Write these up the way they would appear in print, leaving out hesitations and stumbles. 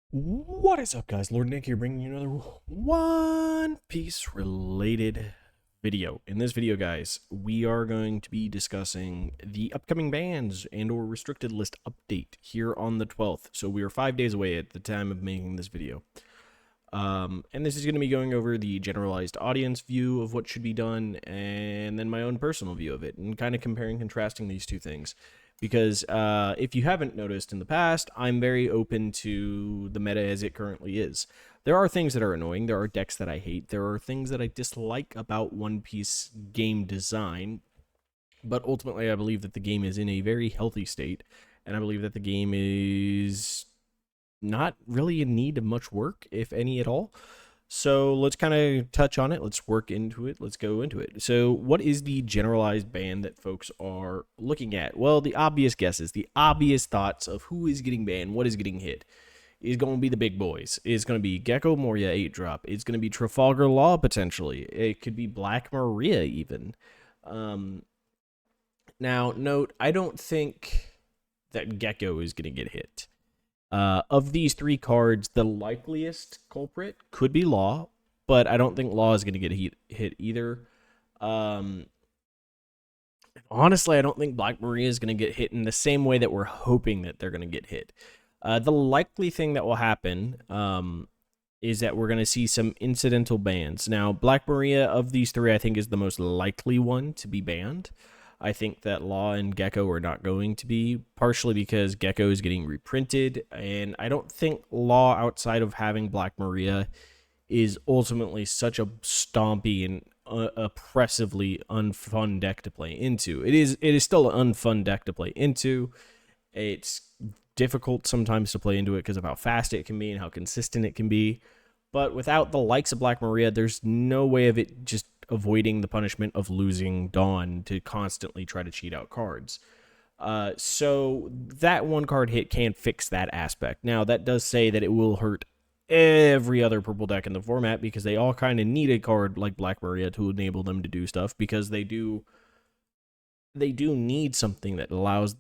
What is up, guys? Lord Nick here, bringing you another One Piece related video. In this video, guys, we are going to be discussing the upcoming bans and/or restricted list update here on the 12th. So we are 5 days away at the time of making this video. And this is going to be going over the generalized audience view of what should be done, and then my own personal view of it, and kind of comparing and contrasting these two things. Because if you haven't noticed in the past, I'm very open to the meta as it currently is. There are things that are annoying. There are decks that I hate. There are things that I dislike about One Piece game design. But ultimately, I believe that the game is in a very healthy state. And I believe that the game is not really in need of much work, if any at all. So let's kind of touch on it. Let's work into it. Let's go into it. So what is the generalized ban that folks are looking at? Well, the obvious guesses, the obvious thoughts of who is getting banned, what is getting hit, is going to be the big boys. It's going to be Gecko Moria 8-drop. It's going to be Trafalgar Law, potentially. It could be Black Maria, even. Now, note, I don't think that Gecko is going to get hit. Of these three cards, the likeliest culprit could be Law, but I don't think Law is going to get hit either. Honestly, I don't think Black Maria is going to get hit in the same way that we're hoping that they're going to get hit. The likely thing that will happen is that we're going to see some incidental bans. Now, Black Maria of these three, I think, is the most likely one to be banned. I think that Law and Gecko are not going to be, partially because Gecko is getting reprinted, and I don't think Law, outside of having Black Maria, is ultimately such a stompy and oppressively unfun deck to play into. It is still an unfun deck to play into. It's difficult sometimes to play into it because of how fast it can be and how consistent it can be. But without the likes of Black Maria, there's no way of it just avoiding the punishment of losing Dawn to constantly try to cheat out cards. So that one card hit can fix that aspect. Now, that does say that it will hurt every other purple deck in the format, because they all kind of need a card like Black Maria to enable them to do stuff, because they do need something that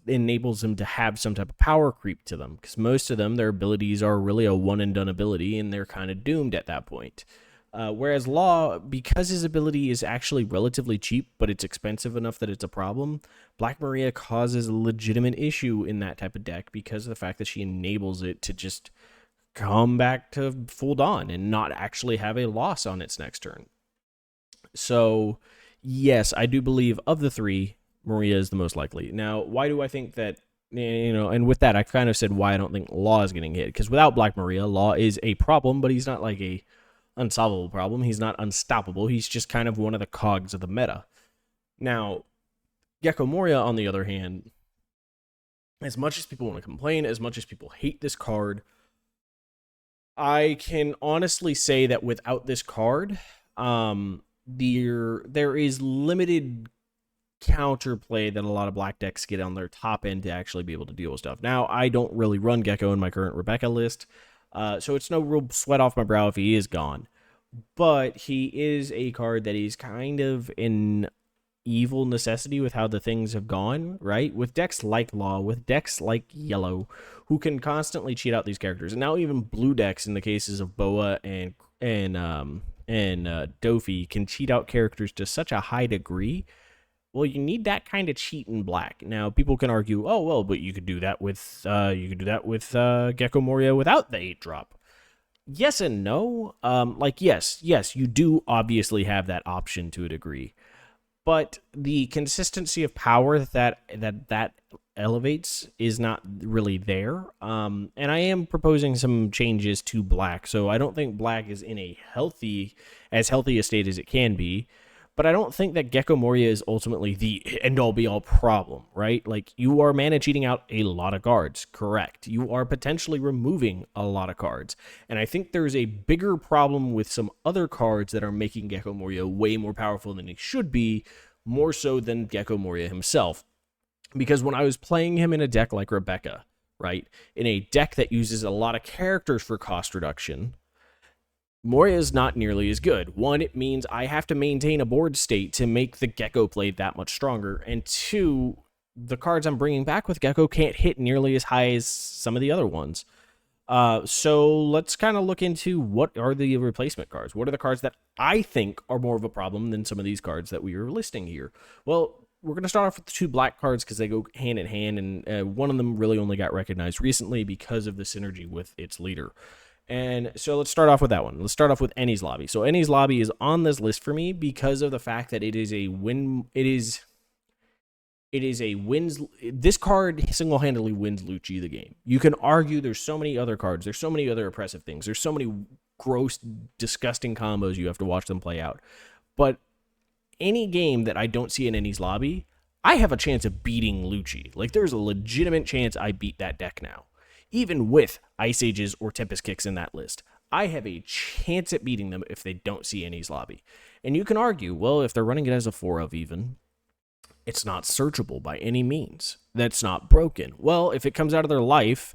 enables them to have some type of power creep to them, because most of them, their abilities are really a one and done ability, and they're kind of doomed at that point. Whereas Law, because his ability is actually relatively cheap, but it's expensive enough that it's a problem, Black Maria causes a legitimate issue in that type of deck because of the fact that she enables it to just come back to full Dawn and not actually have a loss on its next turn. So, yes, I do believe of the three, Maria is the most likely. Now, why do I think that, and with that, I kind of said why I don't think Law is getting hit, because without Black Maria, Law is a problem, but he's not like a unsolvable problem. He's not unstoppable. He's just kind of one of the cogs of the meta. Now, Gecko Moria, on the other hand, as much as people want to complain, as much as people hate this card, I can honestly say that without this card, there is limited counterplay that a lot of black decks get on their top end to actually be able to deal with stuff. Now, I don't really run Gecko in my current Rebecca list, so it's no real sweat off my brow if he is gone. But he is a card that is kind of an evil necessity with how the things have gone, right? With decks like Law, with decks like Yellow, who can constantly cheat out these characters. And now even blue decks, in the cases of Boa and Dofi, can cheat out characters to such a high degree. Well, you need that kind of cheat in black. Now, people can argue, oh well, but you could do that with Gecko Moria without the 8-drop. Yes and no. Yes, you do obviously have that option to a degree, but the consistency of power that elevates is not really there. And I am proposing some changes to black, so I don't think black is in as healthy a state as it can be. But I don't think that Gecko Moria is ultimately the end-all be-all problem, right? Like, you are mana cheating out a lot of cards, correct. You are potentially removing a lot of cards. And I think there's a bigger problem with some other cards that are making Gecko Moria way more powerful than he should be, more so than Gecko Moria himself. Because when I was playing him in a deck like Rebecca, right, in a deck that uses a lot of characters for cost reduction, Moria is not nearly as good. One, it means I have to maintain a board state to make the Gecko play that much stronger. And two, the cards I'm bringing back with Gecko can't hit nearly as high as some of the other ones. So let's kind of look into what are the replacement cards. What are the cards that I think are more of a problem than some of these cards that we are listing here? Well, we're going to start off with the 2 black cards because they go hand in hand, and one of them really only got recognized recently because of the synergy with its leader. And so let's start off with that one. Let's start off with Eni's Lobby. So Eni's Lobby is on this list for me because of the fact that it is a win. It is a wins. This card single-handedly wins Lucci the game. You can argue there's so many other cards. There's so many other oppressive things. There's so many gross, disgusting combos you have to watch them play out. But any game that I don't see in Eni's Lobby, I have a chance of beating Lucci. Like, there's a legitimate chance I beat that deck now. Even with Ice Ages or Tempest Kicks in that list, I have a chance at beating them if they don't see Eni's Lobby. And you can argue, well, if they're running it as a 4 of even, it's not searchable by any means. That's not broken. Well, if it comes out of their life,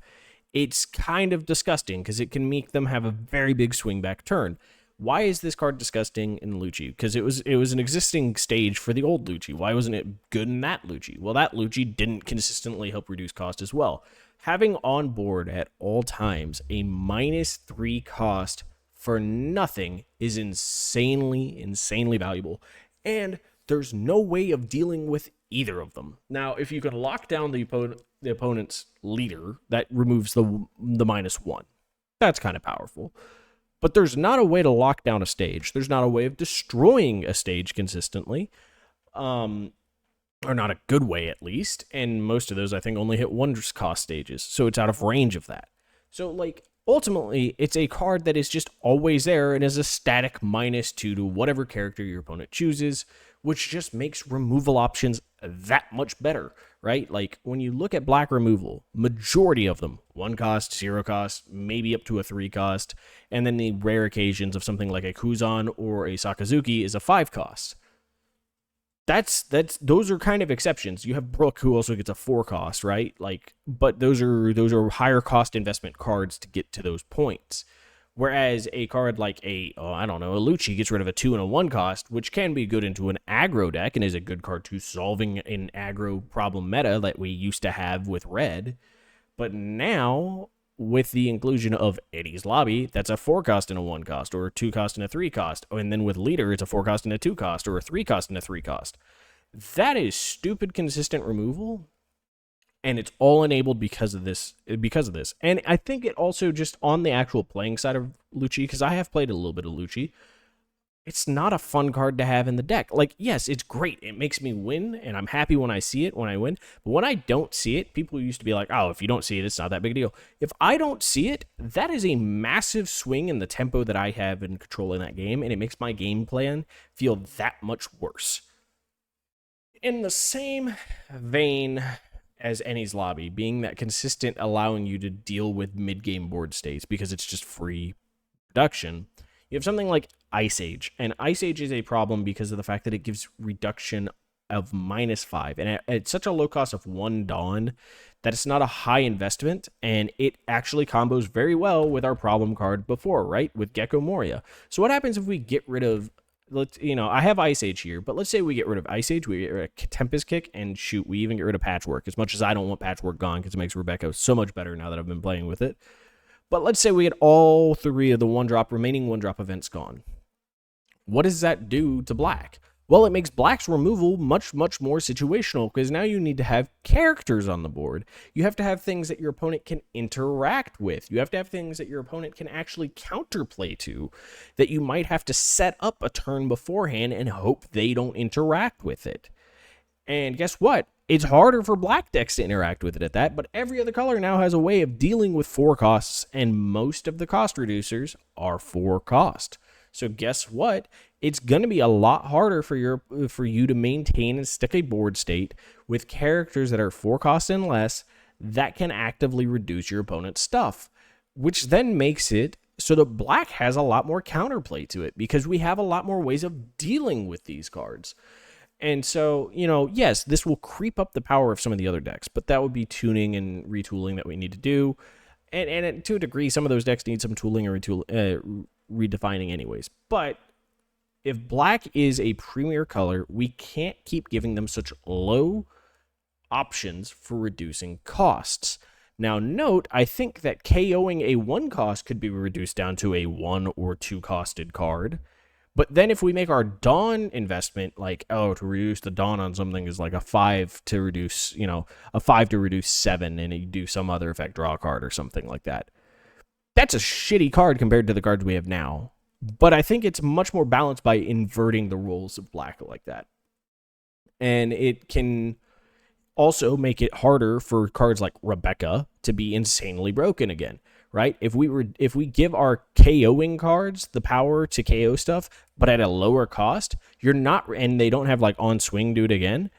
it's kind of disgusting because it can make them have a very big swing back turn. Why is this card disgusting in Lucci? Because it was an existing stage for the old Lucci. Why wasn't it good in that Lucci? Well, that Lucci didn't consistently help reduce cost as well. Having on board at all times a -3 cost for nothing is insanely valuable. And there's no way of dealing with either of them. Now, if you can lock down the opponent's leader, that removes the -1. That's kind of powerful. But there's not a way to lock down a stage. There's not a way of destroying a stage consistently. Or not a good way, at least. And most of those, I think, only hit 1 cost stages. So it's out of range of that. So, like, ultimately, it's a card that is just always there and is a static -2 to whatever character your opponent chooses, which just makes removal options that much better, right? Like, when you look at black removal, majority of them, 1 cost, 0 cost, maybe up to a 3 cost, and then the rare occasions of something like a Kuzan or a Sakazuki is a 5 cost. Those are kind of exceptions. You have Brook, who also gets a 4 cost, right? Like, but those are higher cost investment cards to get to those points. Whereas a card like a Lucci gets rid of a 2 and a 1 cost, which can be good into an aggro deck and is a good card to solving an aggro problem meta that we used to have with red. But now, with the inclusion of Eni's Lobby, that's a 4 cost and a 1 cost, or a 2 cost and a 3 cost. And then with Leader, it's a 4 cost and a 2 cost, or a 3 cost and a 3 cost. That is stupid consistent removal. And it's all enabled because of this. And I think it also just on the actual playing side of Lucci, because I have played a little bit of Lucci, it's not a fun card to have in the deck. Like, yes, it's great. It makes me win, and I'm happy when I see it, when I win. But when I don't see it, people used to be like, oh, if you don't see it, it's not that big a deal. If I don't see it, that is a massive swing in the tempo that I have in controlling that game, and it makes my game plan feel that much worse. In the same vein as Eni's Lobby, being that consistent, allowing you to deal with mid-game board states because it's just free production, you have something like Ice Age. And Ice Age is a problem because of the fact that it gives reduction of -5. And at such a low cost of 1 Dawn that it's not a high investment, and it actually combos very well with our problem card before, right? With Gecko Moria. So what happens if we get rid of, I have Ice Age here, but let's say we get rid of Ice Age, we get rid of Tempest Kick, and shoot, we even get rid of Patchwork, as much as I don't want Patchwork gone because it makes Rebecca so much better now that I've been playing with it. But let's say we get all 3 of the remaining 1-drop events gone. What does that do to black? Well, it makes black's removal much, much more situational because now you need to have characters on the board. You have to have things that your opponent can interact with. You have to have things that your opponent can actually counterplay to, that you might have to set up a turn beforehand and hope they don't interact with it. And guess what? It's harder for black decks to interact with it at that, but every other color now has a way of dealing with 4 costs, and most of the cost reducers are 4 cost. So guess what? It's going to be a lot harder for you to maintain and stick a board state with characters that are 4 costs and less that can actively reduce your opponent's stuff, which then makes it so that black has a lot more counterplay to it because we have a lot more ways of dealing with these cards. And so, yes, this will creep up the power of some of the other decks, but that would be tuning and retooling that we need to do. And to a degree, some of those decks need some tooling or redefining anyways. But if black is a premier color, we can't keep giving them such low options for reducing costs. Now, note, I think that KOing a 1 cost could be reduced down to a 1 or 2 costed card. But then if we make our Dawn investment, like, oh, to reduce the Dawn on something is like a 5 to reduce, a 5 to reduce 7, and you do some other effect, draw a card or something like that. That's a shitty card compared to the cards we have now. But I think it's much more balanced by inverting the rules of black like that. And it can also make it harder for cards like Rebecca to be insanely broken again, right? If we give our KOing cards the power to KO stuff, but at a lower cost, and they don't have like on swing do it again.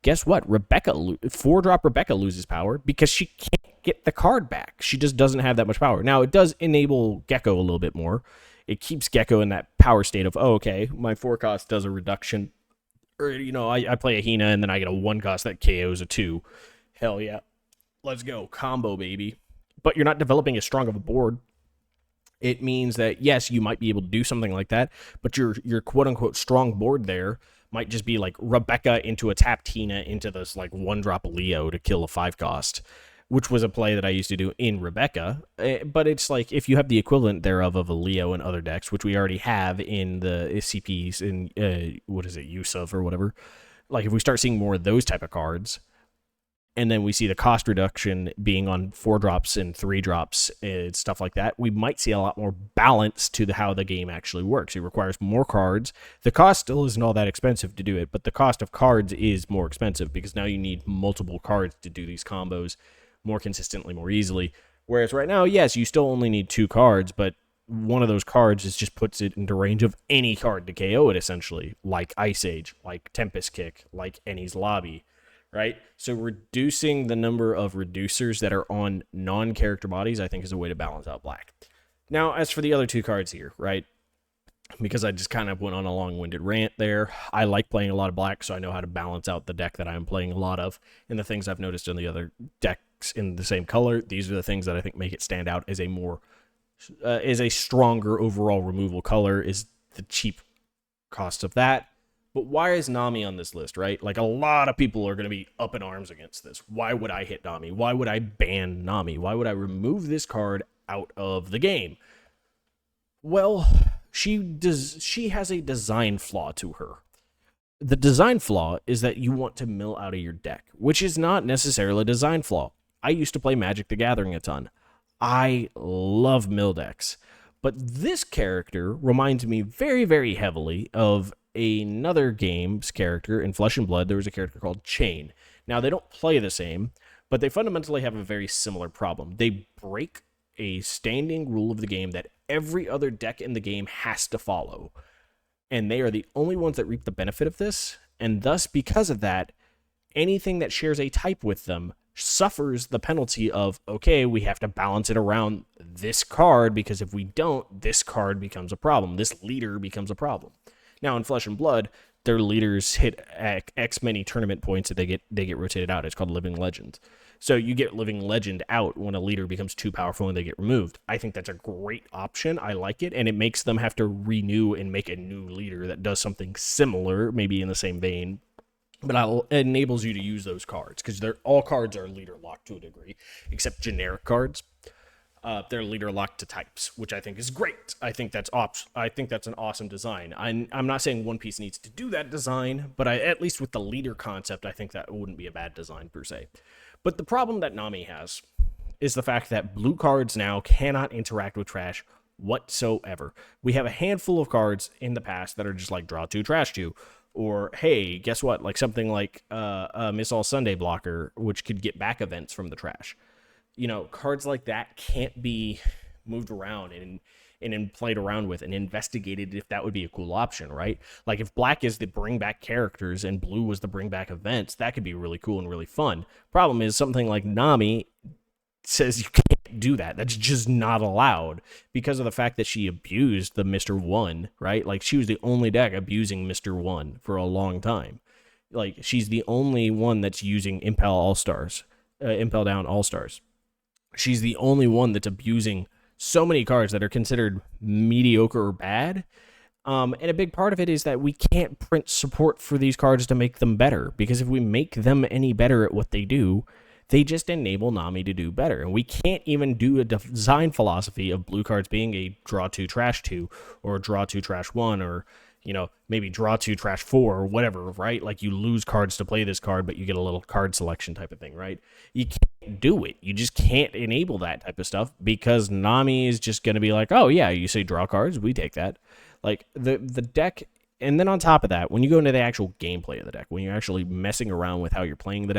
Guess what? 4-drop Rebecca loses power because she can't get the card back. She just doesn't have that much power. Now, it does enable Gecko a little bit more. It keeps Gecko in that power state of, oh, okay, my 4 cost does a reduction. Or, I play a Hina and then I get a 1 cost that KOs a 2. Hell yeah. Let's go. Combo, baby. But you're not developing as strong of a board. It means that, yes, you might be able to do something like that, but your quote-unquote strong board there might just be like Rebecca into a tapped Hina into this like 1-drop Leo to kill a 5 cost, which was a play that I used to do in Rebecca. But it's like if you have the equivalent thereof of a Leo in other decks, which we already have in the CPs in, Yusuf or whatever. Like if we start seeing more of those type of cards, and then we see the cost reduction being on 4-drops and 3-drops and stuff like that, we might see a lot more balance to how the game actually works. It requires more cards. The cost still isn't all that expensive to do it, but the cost of cards is more expensive because now you need multiple cards to do these combos more consistently, more easily. Whereas right now, yes, you still only need 2 cards, but one of those cards just puts it into range of any card to KO it, essentially, like Ice Age, like Tempest Kick, like Ennie's Lobby. Right? So reducing the number of reducers that are on non-character bodies, I think, is a way to balance out black. Now, as for the other 2 cards here, right? Because I just kind of went on a long-winded rant there. I like playing a lot of black, so I know how to balance out the deck that I'm playing a lot of. And the things I've noticed in the other decks in the same color, these are the things that I think make it stand out as a stronger overall removal color, is the cheap cost of that. But why is Nami on this list, right? Like, a lot of people are going to be up in arms against this. Why would I hit Nami? Why would I ban Nami? Why would I remove this card out of the game? Well, she has a design flaw to her. The design flaw is that you want to mill out of your deck, which is not necessarily a design flaw. I used to play Magic the Gathering a ton. I love mill decks. But this character reminds me very, very heavily of another game's character in Flesh and Blood. There was a character called Chain. Now, they don't play the same, but they fundamentally have a very similar problem. They break a standing rule of the game that every other deck in the game has to follow. And they are the only ones that reap the benefit of this. And thus, because of that, anything that shares a type with them suffers the penalty of, okay, we have to balance it around this card, because if we don't, this card becomes a problem. This leader becomes a problem. Now, in Flesh and Blood, their leaders hit X many tournament points that they get rotated out. It's called Living Legend. So you get Living Legend out when a leader becomes too powerful and they get removed. I think that's a great option. I like it, and it makes them have to renew and make a new leader that does something similar, maybe in the same vein. But it enables you to use those cards, because all cards are leader locked to a degree, except generic cards. They're leader locked to types, which I think is great. I think that's an awesome design. I'm not saying One Piece needs to do that design, but at least with the leader concept, I think that wouldn't be a bad design per se. But the problem that Nami has is the fact that blue cards now cannot interact with trash whatsoever. We have a handful of cards in the past that are just like draw 2, trash 2. Or, hey, guess what? Like something like Miss All Sunday blocker, which could get back events from the trash. Cards like that can't be moved around and played around with and investigated if that would be a cool option, right? Like if black is the bring back characters and blue was the bring back events, that could be really cool and really fun. Problem is, something like Nami says you can't do that. That's just not allowed because of the fact that she abused the Mr. 1, right? Like she was the only deck abusing Mr. 1 for a long time. Like she's the only one that's using Impel Down All-Stars. She's the only one that's abusing so many cards that are considered mediocre or bad. And a big part of it is that we can't print support for these cards to make them better, because if we make them any better at what they do, they just enable Nami to do better. And we can't even do a design philosophy of blue cards being a draw 2, trash 2, or draw 2, trash 1, or maybe draw 2, trash 4, or whatever, right? Like, you lose cards to play this card, but you get a little card selection type of thing, right? You can't do it. You just can't enable that type of stuff because Nami is just going to be like, oh, yeah, you say draw cards, we take that. Like, the deck. And then on top of that, when you go into the actual gameplay of the deck, when you're actually messing around with how you're playing the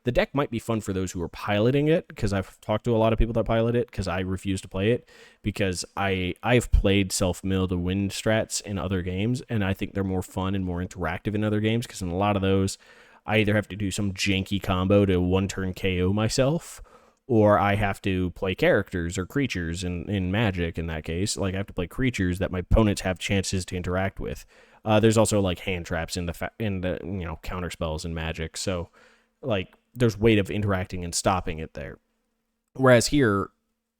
deck might be fun for those who are piloting it, because I've talked to a lot of people that pilot it, because I refuse to play it, because I've played self-mill to win strats in other games, and I think they're more fun and more interactive in other games, because in a lot of those, I either have to do some janky combo to one-turn KO myself, or I have to play characters or creatures in Magic in that case. Like, I have to play creatures that my opponents have chances to interact with. There's also like hand traps in the counter spells in Magic, so like there's way of interacting and stopping it there. Whereas here,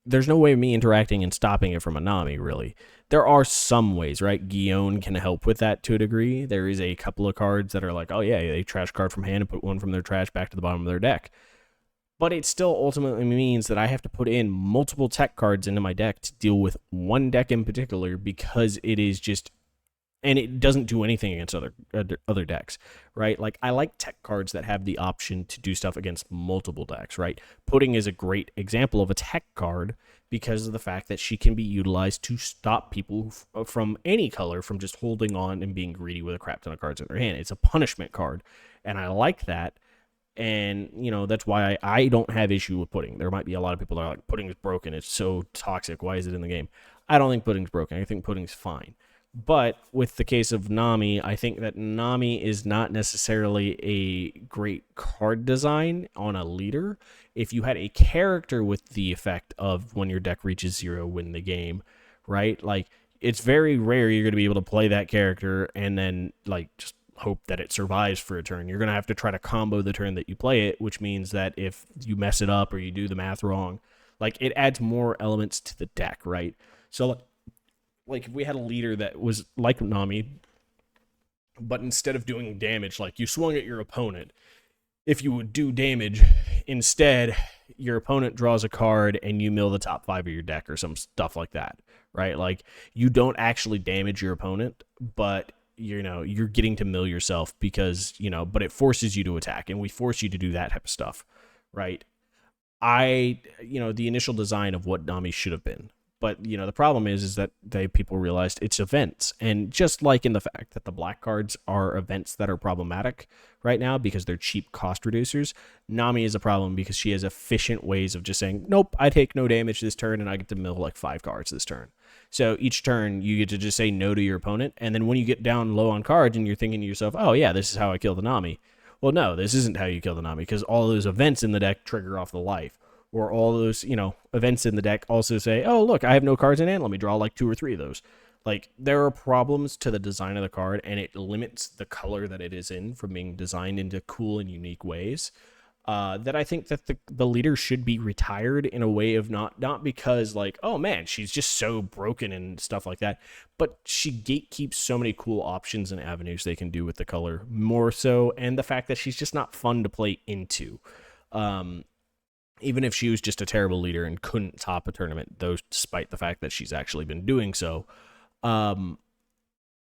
there's no way of me interacting and stopping it from a Nami, really. There are some ways, right? Guion can help with that to a degree. There is a couple of cards that are like, oh yeah, they trash card from hand and put one from their trash back to the bottom of their deck. But it still ultimately means that I have to put in multiple tech cards into my deck to deal with one deck in particular, because it is just, and it doesn't do anything against other decks, right? Like, I like tech cards that have the option to do stuff against multiple decks, right? Pudding is a great example of a tech card because of the fact that she can be utilized to stop people from any color from just holding on and being greedy with a crap ton of cards in their hand. It's a punishment card, and I like that. And, that's why I don't have issue with Pudding. There might be a lot of people that are like, Pudding is broken, it's so toxic, why is it in the game? I don't think Pudding's broken. I think Pudding's fine. But with the case of Nami, I think that Nami is not necessarily a great card design on a leader. If you had a character with the effect of when your deck reaches 0, win the game, right? Like, it's very rare you're going to be able to play that character and then, like, just hope that it survives for a turn. You're going to have to try to combo the turn that you play it, which means that if you mess it up or you do the math wrong, like, it adds more elements to the deck, right? So, like, if we had a leader that was like Nami, but instead of doing damage, like, you swung at your opponent, if you would do damage, instead, your opponent draws a card and you mill the top 5 of your deck or some stuff like that, right? Like, you don't actually damage your opponent, but you're getting to mill yourself because, but it forces you to attack, and we force you to do that type of stuff, right? The initial design of what Nami should have been. But, the problem is that people realized it's events. And just like in the fact that the black cards are events that are problematic right now because they're cheap cost reducers, Nami is a problem because she has efficient ways of just saying, nope, I take no damage this turn and I get to mill like 5 cards this turn. So each turn you get to just say no to your opponent. And then when you get down low on cards and you're thinking to yourself, oh yeah, this is how I kill the Nami. Well, no, this isn't how you kill the Nami, because all those events in the deck trigger off the life. Or all those, events in the deck also say, oh, look, I have no cards in hand. Let me draw like 2 or 3 of those. Like, there are problems to the design of the card, and it limits the color that it is in from being designed into cool and unique ways. That I think that the leader should be retired in a way of not because, like, oh man, she's just so broken and stuff like that, but she gatekeeps so many cool options and avenues they can do with the color, more so, and the fact that she's just not fun to play into. Even if she was just a terrible leader and couldn't top a tournament, though, despite the fact that she's actually been doing so,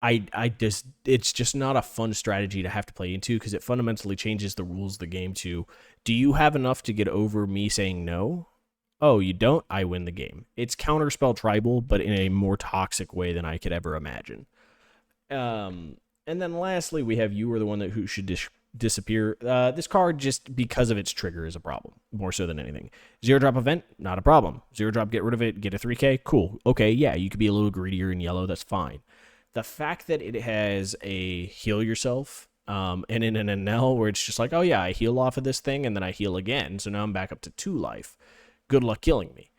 it's just not a fun strategy to have to play into, because it fundamentally changes the rules of the game to, do you have enough to get over me saying no? Oh, you don't? I win the game. It's Counterspell Tribal, but in a more toxic way than I could ever imagine. And then lastly, we have You Are the One who should disappear. This card, just because of its trigger, is a problem, more so than anything. 0-drop event, not a problem. 0-drop, get rid of it, get a 3k, cool. Okay, yeah, you could be a little greedier in yellow, that's fine. The fact that it has a heal yourself, and in an NL where it's just like, oh yeah, I heal off of this thing, and then I heal again, so now I'm back up to 2 life. Good luck killing me.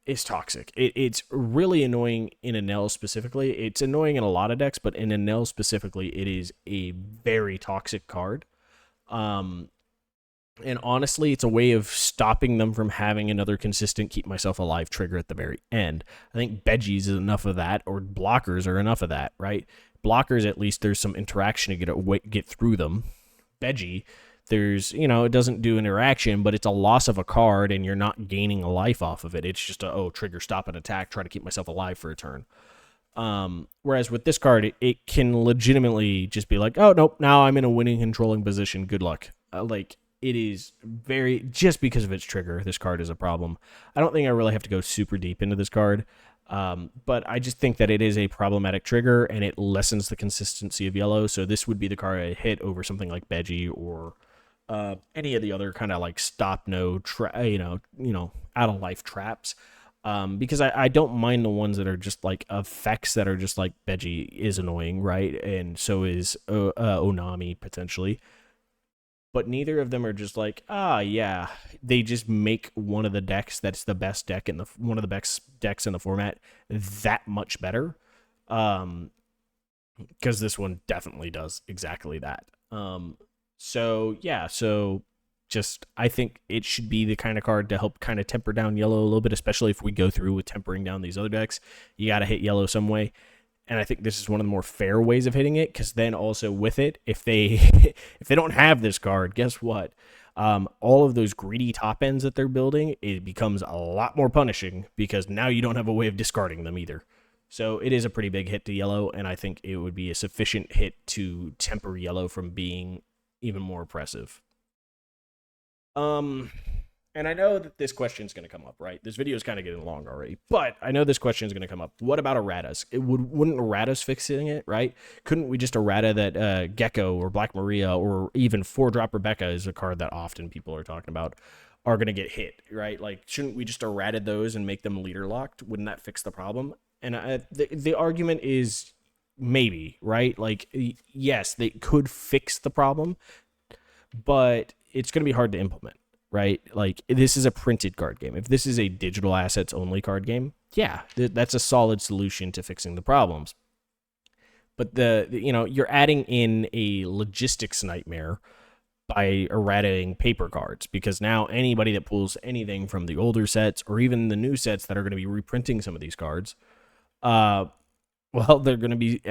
Is toxic. It's really annoying in a Nell specifically. It's annoying in a lot of decks, but in a Nell specifically, it is a very toxic card. And honestly, it's a way of stopping them from having another consistent keep myself alive trigger at the very end. I think Veggies is enough of that, or blockers are enough of that, right? Blockers, at least there's some interaction to get through them. Veggie, There's, it doesn't do interaction, but it's a loss of a card, and you're not gaining a life off of it. It's just trigger, stop, and attack, try to keep myself alive for a turn. Whereas with this card, it can legitimately just be like, oh, nope, now I'm in a winning controlling position. Good luck. It is just because of its trigger, this card is a problem. I don't think I really have to go super deep into this card. But I just think that it is a problematic trigger, and it lessens the consistency of yellow. So this would be the card I hit over something like Veggie or any of the other kind of like stop no out of life traps. Because I don't mind the ones that are just like effects that are just like Veggie is annoying, right? And so is Onami potentially. But neither of them are just like, yeah, they just make one of the decks that's the best deck in one of the best decks in the format that much better. Because this one definitely does exactly that. So just I think it should be the kind of card to help kind of temper down yellow a little bit, especially if we go through with tempering down these other decks. You got to hit yellow some way. And I think this is one of the more fair ways of hitting it, because then also with it, if they if they don't have this card, guess what? All of those greedy top ends that they're building, it becomes a lot more punishing, because now you don't have a way of discarding them either. So it is a pretty big hit to yellow, and I think it would be a sufficient hit to temper yellow from being even more oppressive. And I know that this question is going to come up, right? This video is kind of getting long already, but I know this question is going to come up. What about erratas? Wouldn't erratas fixing it, right? Couldn't we just errata that Gecko or Black Maria or even 4-drop Rebecca is a card that often people are talking about are going to get hit, right? Like, shouldn't we just errata those and make them leader locked? Wouldn't that fix the problem? And the argument is maybe, right? Like, yes, they could fix the problem, but it's going to be hard to implement. Right? Like, this is a printed card game. If this is a digital assets only card game, yeah, that's a solid solution to fixing the problems. But you're adding in a logistics nightmare by erratating paper cards, because now anybody that pulls anything from the older sets or even the new sets that are going to be reprinting some of these cards, well, they're going to be,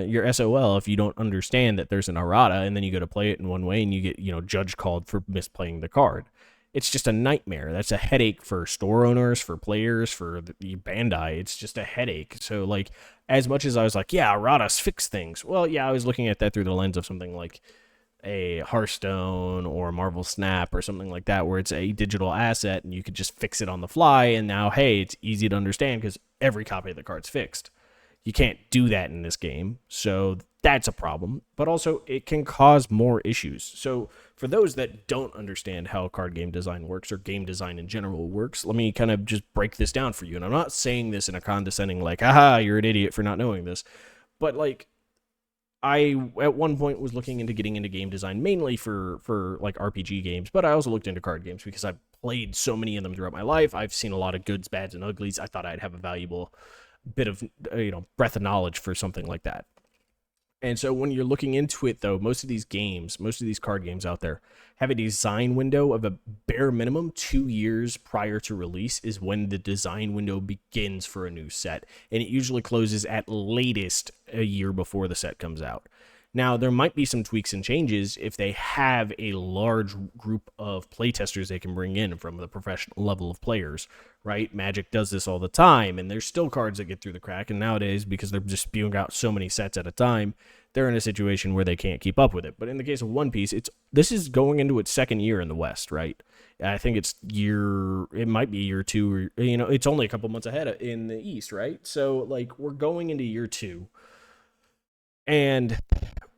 your SOL if you don't understand that there's an errata, and then you go to play it in one way and you get, judge called for misplaying the card. It's just a nightmare. That's a headache for store owners, for players, for the Bandai. It's just a headache. So, like, as much as I was like, yeah, erratas fix things. Well, yeah, I was looking at that through the lens of something like a Hearthstone or Marvel Snap or something like that, where it's a digital asset and you could just fix it on the fly. And now, hey, it's easy to understand because every copy of the card's fixed. You can't do that in this game, so that's a problem. But also, it can cause more issues. So for those that don't understand how card game design works, or game design in general works, let me kind of just break this down for you. And I'm not saying this in a condescending, like, aha, you're an idiot for not knowing this. But, like, I, at one point, was looking into getting into game design, mainly for like, RPG games. But I also looked into card games because I've played so many of them throughout my life. I've seen a lot of goods, bads, and uglies. I thought I'd have a valuable bit of breadth of knowledge for something like that. And so when you're looking into it, though, most of these card games out there have a design window of a bare minimum 2 years prior to release is when the design window begins for a new set, and it usually closes at latest a year before the set comes out. Now, there might be some tweaks and changes if they have a large group of playtesters they can bring in from the professional level of players, right? Magic does this all the time, and there's still cards that get through the crack, and nowadays, because they're just spewing out so many sets at a time, they're in a situation where they can't keep up with it. But in the case of One Piece, this is going into its second year in the West, right? I think it might be year 2, or, it's only a couple months ahead in the East, right? So, like, we're going into year 2. And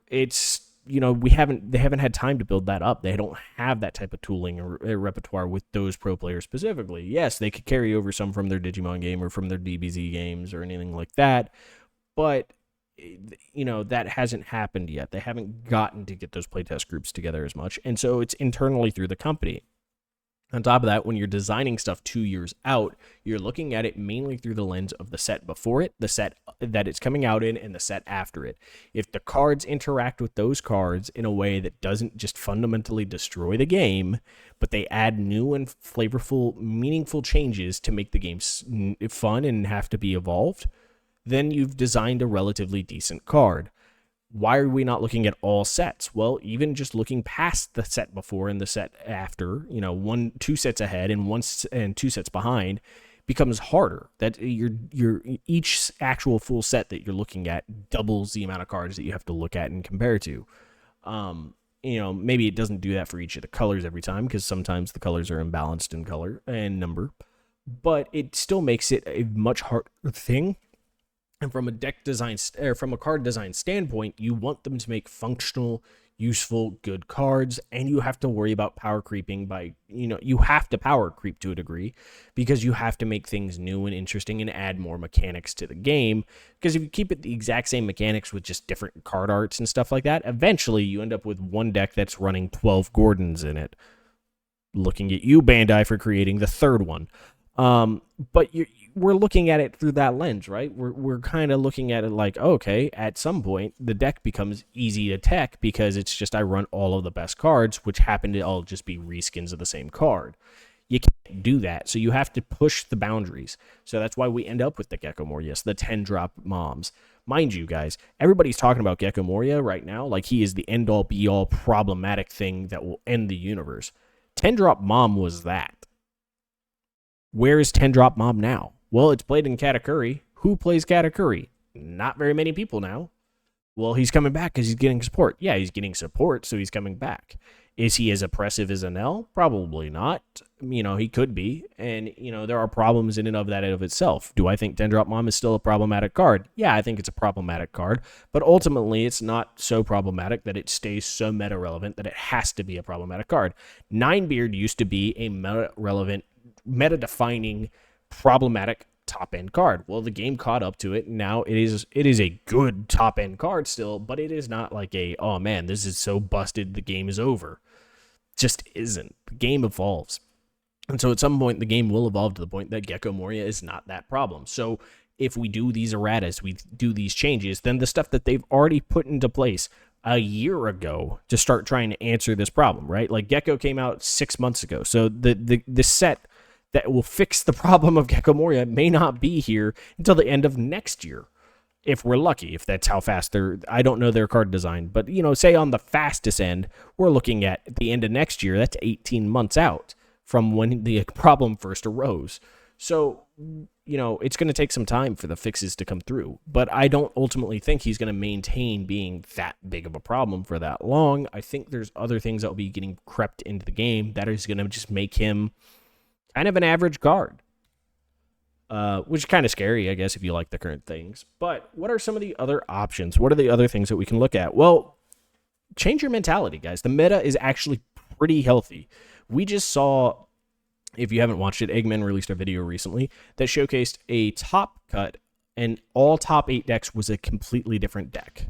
it's, they haven't had time to build that up. They don't have that type of tooling or repertoire with those pro players specifically. Yes, they could carry over some from their Digimon game or from their DBZ games or anything like that, but that hasn't happened yet. They haven't gotten to get those playtest groups together as much, and so it's internally through the company. On top of that, when you're designing stuff 2 years out, you're looking at it mainly through the lens of the set before it, the set that it's coming out in, and the set after it. If the cards interact with those cards in a way that doesn't just fundamentally destroy the game, but they add new and flavorful, meaningful changes to make the game fun and have to be evolved, then you've designed a relatively decent card. Why are we not looking at all sets? Well, even just looking past the set before and the set after, two sets ahead and two sets behind becomes harder. That your each actual full set that you're looking at doubles the amount of cards that you have to look at and compare to. Maybe it doesn't do that for each of the colors every time, because sometimes the colors are imbalanced in color and number, but it still makes it a much harder thing. And from a deck design, or from a card design standpoint, you want them to make functional, useful, good cards, and you have to worry about power creeping you have to power creep to a degree, because you have to make things new and interesting and add more mechanics to the game. Because if you keep it the exact same mechanics with just different card arts and stuff like that, eventually you end up with one deck that's running 12 Gordons in it. Looking at you, Bandai, for creating the third one. But we're looking at it through that lens, right? We're kind of looking at it like, okay, at some point the deck becomes easy to tech, because it's just I run all of the best cards, which happen to all just be reskins of the same card. You can't do that, so you have to push the boundaries. So that's why we end up with the Gecko Moria, the 10-drop moms. Mind you, guys, everybody's talking about Gecko Moria right now like he is the end-all, be-all problematic thing that will end the universe. 10-drop mom was that. Where is 10-drop mom now? Well, it's played in Katakuri. Who plays Katakuri? Not very many people now. Well, he's coming back because he's getting support. Yeah, he's getting support, so he's coming back. Is he as oppressive as Enel? Probably not. He could be. And, there are problems in and of that of itself. Do I think 10-drop mom is still a problematic card? Yeah, I think it's a problematic card. But ultimately, it's not so problematic that it stays so meta-relevant that it has to be a problematic card. Ninebeard used to be a meta-relevant, meta-defining, problematic top-end card. Well, the game caught up to it, and now it is a good top-end card still, but it is not like oh man, this is so busted, the game is over. Just isn't. The game evolves. And so at some point, the game will evolve to the point that Gecko Moria is not that problem. So if we do these erratas, we do these changes, then the stuff that they've already put into place a year ago to start trying to answer this problem, right? Like Gecko came out 6 months ago. So the set that will fix the problem of Gecko Moria may not be here until the end of next year, if we're lucky, if that's how fast I don't know their card design, but, say on the fastest end, we're looking at the end of next year. That's 18 months out from when the problem first arose. So, it's going to take some time for the fixes to come through, but I don't ultimately think he's going to maintain being that big of a problem for that long. I think there's other things that will be getting crept into the game that is going to just make him kind of an average card, which is kind of scary, I guess, if you like the current things. But what are some of the other options? What are the other things that we can look at? Well, change your mentality, guys. The meta is actually pretty healthy. We just saw, if you haven't watched it, Eggman released a video recently that showcased a top cut, and all top 8 decks was a completely different deck.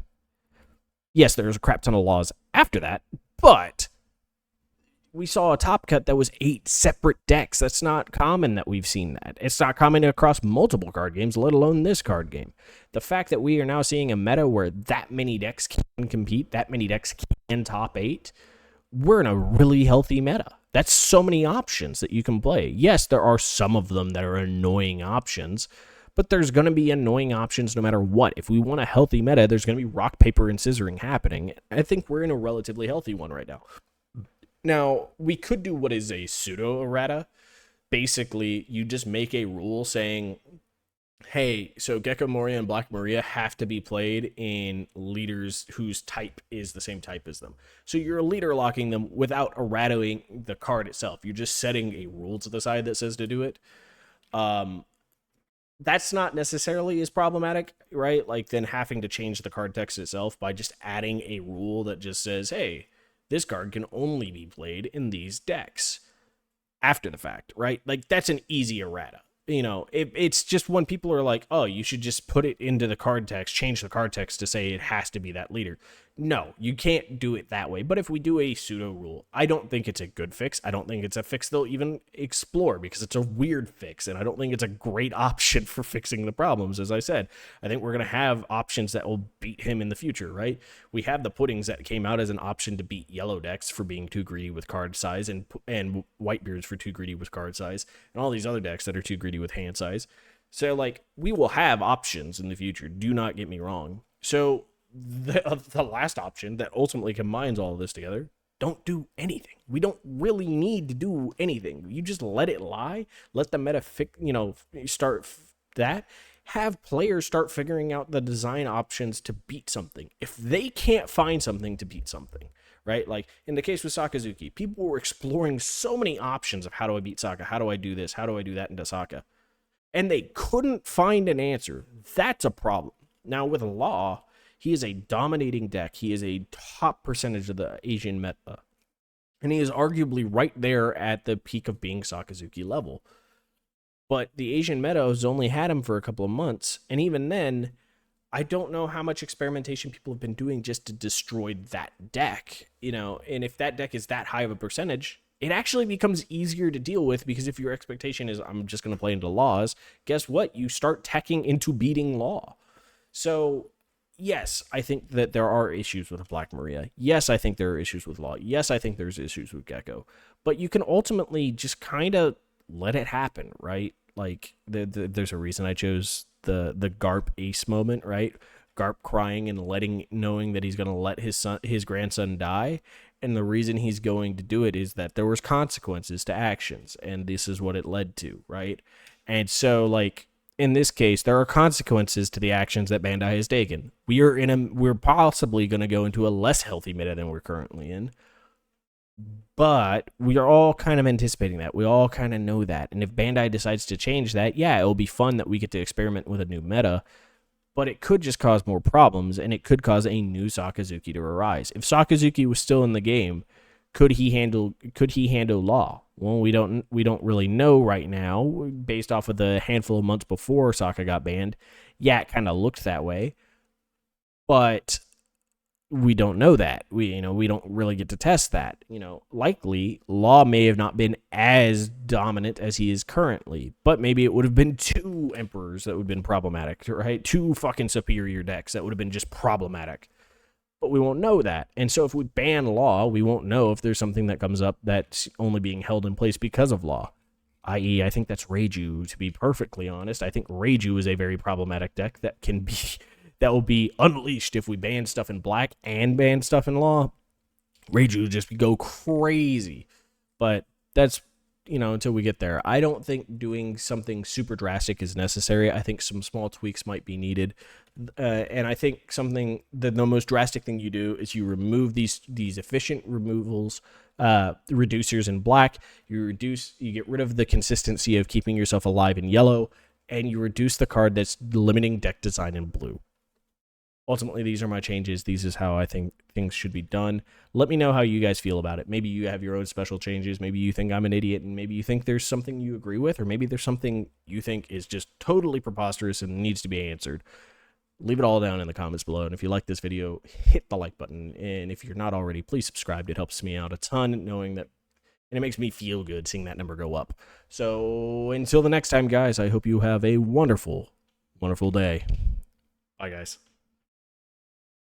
Yes, there was a crap ton of laws after that, but we saw a top cut that was 8 separate decks. That's not common that we've seen that. It's not common across multiple card games, let alone this card game. The fact that we are now seeing a meta where that many decks can compete, that many decks can top 8, we're in a really healthy meta. That's so many options that you can play. Yes, there are some of them that are annoying options, but there's going to be annoying options no matter what. If we want a healthy meta, there's going to be rock, paper, and scissoring happening. I think we're in a relatively healthy one right now. Now, we could do what is a pseudo-errata. Basically, you just make a rule saying, hey, so Gecko Moria and Black Maria have to be played in leaders whose type is the same type as them. So you're leader locking them without errataing the card itself. You're just setting a rule to the side that says to do it. That's not necessarily as problematic, right? Like then having to change the card text itself by just adding a rule that just says, hey, this card can only be played in these decks after the fact, right? Like that's an easy errata. It's just when people are like, oh, you should just put it into the card text, change the card text to say it has to be that leader. No, you can't do it that way. But if we do a pseudo rule, I don't think it's a good fix. I don't think it's a fix they'll even explore because it's a weird fix. And I don't think it's a great option for fixing the problems. As I said, I think we're going to have options that will beat him in the future, right? We have the puddings that came out as an option to beat yellow decks for being too greedy with card size and Whitebeards for too greedy with card size and all these other decks that are too greedy with hand size. So like we will have options in the future. Do not get me wrong. So the last option that ultimately combines all of this together, don't do anything. We don't really need to do anything. You just let it lie, let the meta start that, have players start figuring out the design options to beat something. If they can't find something to beat something, right? Like in the case with Sakazuki, people were exploring so many options of how do I beat Saka? How do I do this? How do I do that into Saka? And they couldn't find an answer. That's a problem. Now with Law, he is a dominating deck. He is a top percentage of the Asian meta. And he is arguably right there at the peak of being Sakazuki level. But the Asian meta has only had him for a couple of months. And even then, I don't know how much experimentation people have been doing just to destroy that deck. And if that deck is that high of a percentage, it actually becomes easier to deal with, because if your expectation is I'm just going to play into Laws, guess what? You start teching into beating Law. So yes, I think that there are issues with Black Maria. Yes, I think there are issues with Law. Yes, I think there's issues with Gecko. But you can ultimately just kind of let it happen, right? Like there's a reason I chose the Garp Ace moment, right? Garp crying and knowing that he's going to let his grandson die. And the reason he's going to do it is that there was consequences to actions, and this is what it led to, right? And so, like, in this case, there are consequences to the actions that Bandai has taken. We're possibly going to go into a less healthy meta than we're currently in, but we are all kind of anticipating that. We all kind of know that. And if Bandai decides to change that, yeah, it'll be fun that we get to experiment with a new meta, but it could just cause more problems, and it could cause a new Sakazuki to arise. If Sakazuki was still in the game, could he handle Law? Well, we don't really know right now, based off of the handful of months before Saka got banned. Yeah, it kind of looked that way, but we don't know that. We don't really get to test that. Likely Law may have not been as dominant as he is currently, but maybe it would have been 2 Emperors that would have been problematic, right? 2 fucking superior decks that would have been just problematic. But we won't know that. And so if we ban Law, we won't know if there's something that comes up that's only being held in place because of Law. I.e., I think that's Reiju, to be perfectly honest. I think Reiju is a very problematic deck that will be unleashed if we ban stuff in Black and ban stuff in Law. Reiju just go crazy. But that's, until we get there. I don't think doing something super drastic is necessary. I think some small tweaks might be needed. And I think the most drastic thing you do is you remove these efficient removals, reducers in Black. You get rid of the consistency of keeping yourself alive in yellow, and you reduce the card that's limiting deck design in blue. Ultimately, these are my changes. These is how I think things should be done. Let me know how you guys feel about it. Maybe you have your own special changes. Maybe you think I'm an idiot, and maybe you think there's something you agree with, or maybe there's something you think is just totally preposterous and needs to be answered. Leave it all down in the comments below. And if you like this video, hit the like button. And if you're not already, please subscribe. It helps me out a ton knowing that, and it makes me feel good seeing that number go up. So until the next time, guys, I hope you have a wonderful, wonderful day. Bye, guys.